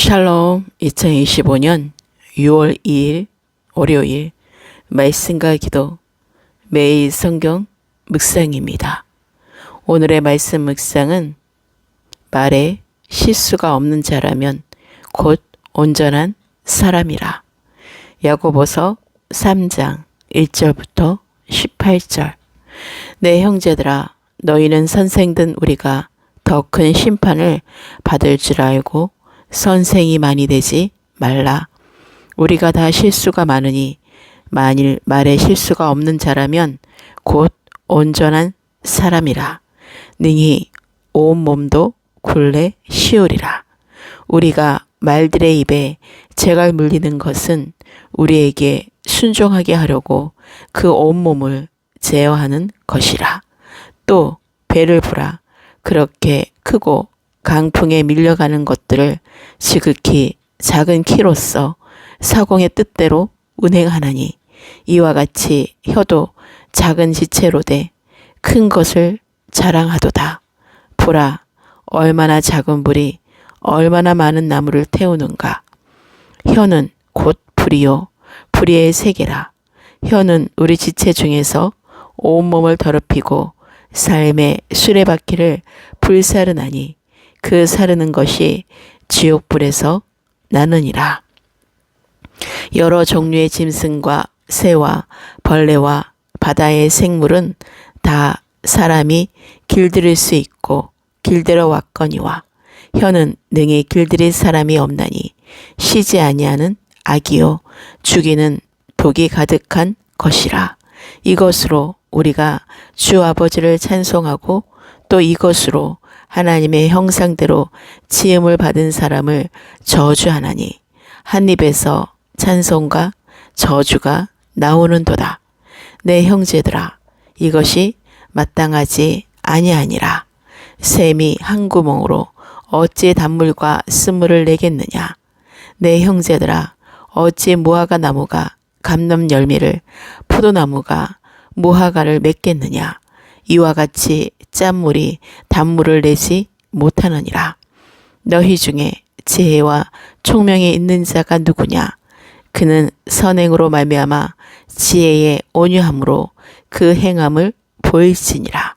샬롬. 2025년 6월 2일 월요일 말씀과 기도 매일 성경 묵상입니다. 오늘의 말씀 묵상은 말에 실수가 없는 자라면 곧 온전한 사람이라. 야고보서 3장 1절부터 18절. 내 형제들아, 너희는 선생된 우리가 더 큰 심판을 받을 줄 알고 선생이 많이 되지 말라. 우리가 다 실수가 많으니 만일 말에 실수가 없는 자라면 곧 온전한 사람이라. 능히 온 몸도 굴레 씌우리라. 우리가 말들의 입에 재갈 물리는 것은 우리에게 순종하게 하려고 그 온몸을 제어하는 것이라. 또 배를 부라. 그렇게 크고 강풍에 밀려가는 것들을 지극히 작은 키로서 사공의 뜻대로 운행하나니, 이와 같이 혀도 작은 지체로 돼 큰 것을 자랑하도다. 보라, 얼마나 작은 불이 얼마나 많은 나무를 태우는가. 혀는 곧 불이요 불의의 세계라. 혀는 우리 지체 중에서 온몸을 더럽히고 삶의 수레바퀴를 불사르나니 그 사르는 것이 지옥불에서 나느니라. 여러 종류의 짐승과 새와 벌레와 바다의 생물은 다 사람이 길들일 수 있고 길들여 왔거니와, 혀는 능히 길들일 사람이 없나니 쉬지 아니하는 악이요 죽이는 독이 가득한 것이라. 이것으로 우리가 주 아버지를 찬송하고 또 이것으로 하나님의 형상대로 지음을 받은 사람을 저주하나니, 한 입에서 찬송과 저주가 나오는도다. 내 형제들아, 이것이 마땅하지 아니하니라. 샘이 한 구멍으로 어찌 단물과 쓴물을 내겠느냐. 내 형제들아, 어찌 무화과 나무가 감람 열매를, 포도나무가 무화과를 맺겠느냐. 이와 같이 짠물이 단물을 내지 못하느니라. 너희 중에 지혜와 총명이 있는 자가 누구냐. 그는 선행으로 말미암아 지혜의 온유함으로 그 행함을 보일지니라.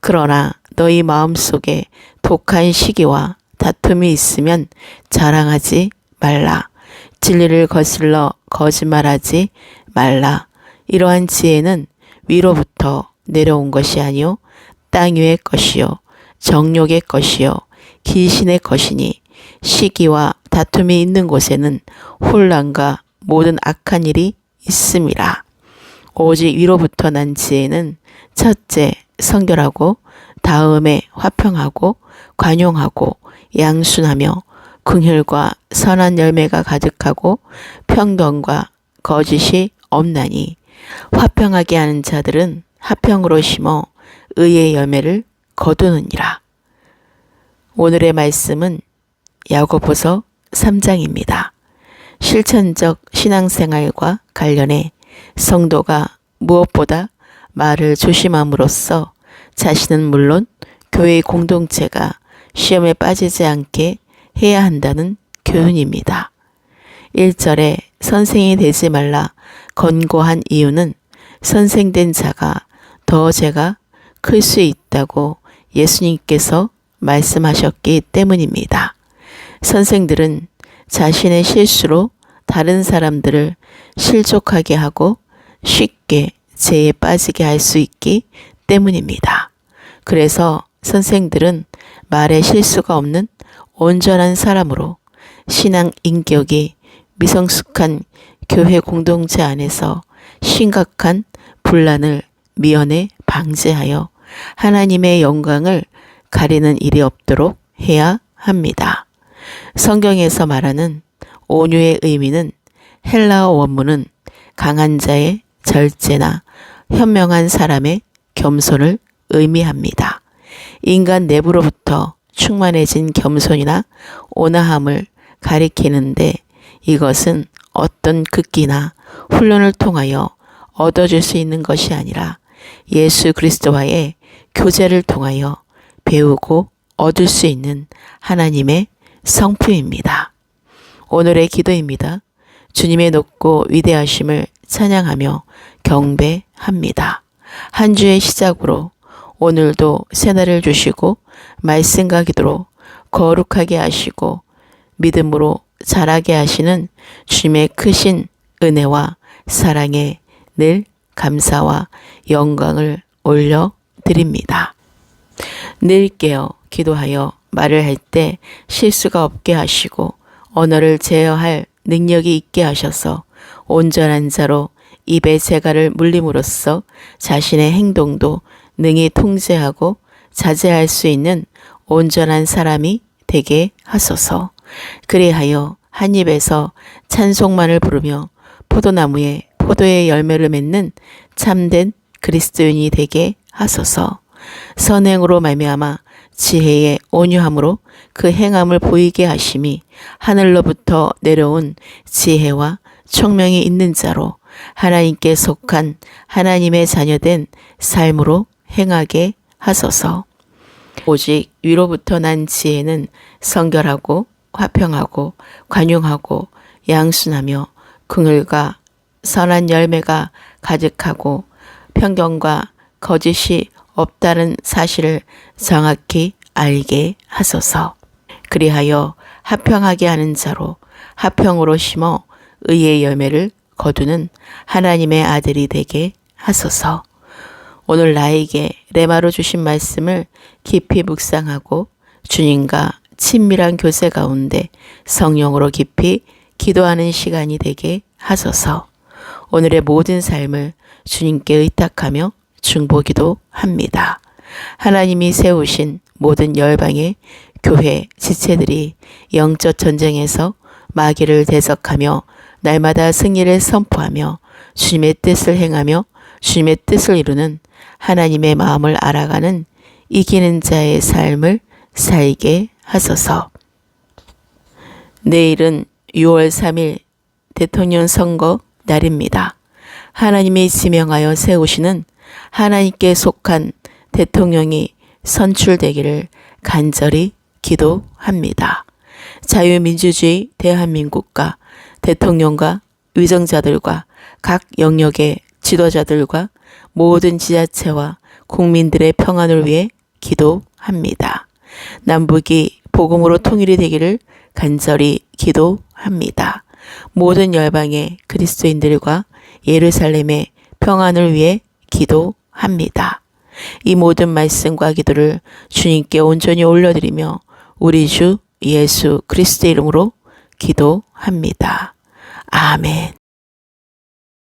그러나 너희 마음속에 독한 시기와 다툼이 있으면 자랑하지 말라. 진리를 거슬러 거짓말하지 말라. 이러한 지혜는 위로부터 내려온 것이 아니요 땅 위의 것이요 정욕의 것이요 귀신의 것이니, 시기와 다툼이 있는 곳에는 혼란과 모든 악한 일이 있음이라. 오직 위로부터 난 지혜는 첫째 성결하고, 다음에 화평하고 관용하고 양순하며 긍휼과 선한 열매가 가득하고 평강과 거짓이 없나니, 화평하게 하는 자들은 화평으로 심어 의의 열매를 거두느니라. 오늘의 말씀은 야고보서 3장입니다. 실천적 신앙생활과 관련해 성도가 무엇보다 말을 조심함으로써 자신은 물론 교회 공동체가 시험에 빠지지 않게 해야 한다는 교훈입니다. 1절에 선생이 되지 말라 권고한 이유는 선생된 자가 더 죄가 클 수 있다고 예수님께서 말씀하셨기 때문입니다. 선생들은 자신의 실수로 다른 사람들을 실족하게 하고 쉽게 죄에 빠지게 할 수 있기 때문입니다. 그래서 선생들은 말에 실수가 없는 온전한 사람으로 신앙 인격이 미성숙한 교회 공동체 안에서 심각한 분란을 미연에 방지하여 하나님의 영광을 가리는 일이 없도록 해야 합니다. 성경에서 말하는 온유의 의미는 헬라어 원문은 강한 자의 절제나 현명한 사람의 겸손을 의미합니다. 인간 내부로부터 충만해진 겸손이나 온화함을 가리키는데, 이것은 어떤 극기나 훈련을 통하여 얻어질 수 있는 것이 아니라 예수 그리스도와의 교제를 통하여 배우고 얻을 수 있는 하나님의 성품입니다. 오늘의 기도입니다. 주님의 높고 위대하심을 찬양하며 경배합니다. 한 주의 시작으로 오늘도 새날을 주시고 말씀과 기도로 거룩하게 하시고 믿음으로 자라게 하시는 주님의 크신 은혜와 사랑에 늘 감사와 영광을 올려드립니다. 늘 깨어 기도하여 말을 할 때 실수가 없게 하시고 언어를 제어할 능력이 있게 하셔서 온전한 자로 입의 재갈을 물림으로써 자신의 행동도 능히 통제하고 자제할 수 있는 온전한 사람이 되게 하소서. 그리하여 한 입에서 찬송만을 부르며 포도나무에 포도의 열매를 맺는 참된 그리스도인이 되게 하소서. 선행으로 말미암아 지혜의 온유함으로 그 행함을 보이게 하심이 하늘로부터 내려온 지혜와 총명이 있는 자로 하나님께 속한 하나님의 자녀된 삶으로 행하게 하소서. 오직 위로부터 난 지혜는 성결하고 화평하고 관용하고 양순하며 긍휼과 선한 열매가 가득하고 편견과 거짓이 없다는 사실을 정확히 알게 하소서. 그리하여 화평하게 하는 자로 화평으로 심어 의의 열매를 거두는 하나님의 아들이 되게 하소서. 오늘 나에게 레마로 주신 말씀을 깊이 묵상하고 주님과 친밀한 교제 가운데 성령으로 깊이 기도하는 시간이 되게 하소서. 오늘의 모든 삶을 주님께 의탁하며 중보기도 합니다. 하나님이 세우신 모든 열방의 교회 지체들이 영적 전쟁에서 마귀를 대적하며 날마다 승리를 선포하며 주님의 뜻을 행하며 주님의 뜻을 이루는 하나님의 마음을 알아가는 이기는 자의 삶을 살게 하소서. 내일은 6월 3일 대통령 선거 날입니다. 하나님이 지명하여 세우시는 하나님께 속한 대통령이 선출되기를 간절히 기도합니다. 자유민주주의 대한민국과 대통령과 의정자들과 각 영역의 지도자들과 모든 지자체와 국민들의 평안을 위해 기도합니다. 남북이 복음으로 통일이 되기를 간절히 기도합니다. 모든 열방의 그리스도인들과 예루살렘의 평안을 위해 기도합니다. 이 모든 말씀과 기도를 주님께 온전히 올려드리며 우리 주 예수 그리스도 이름으로 기도합니다. 아멘.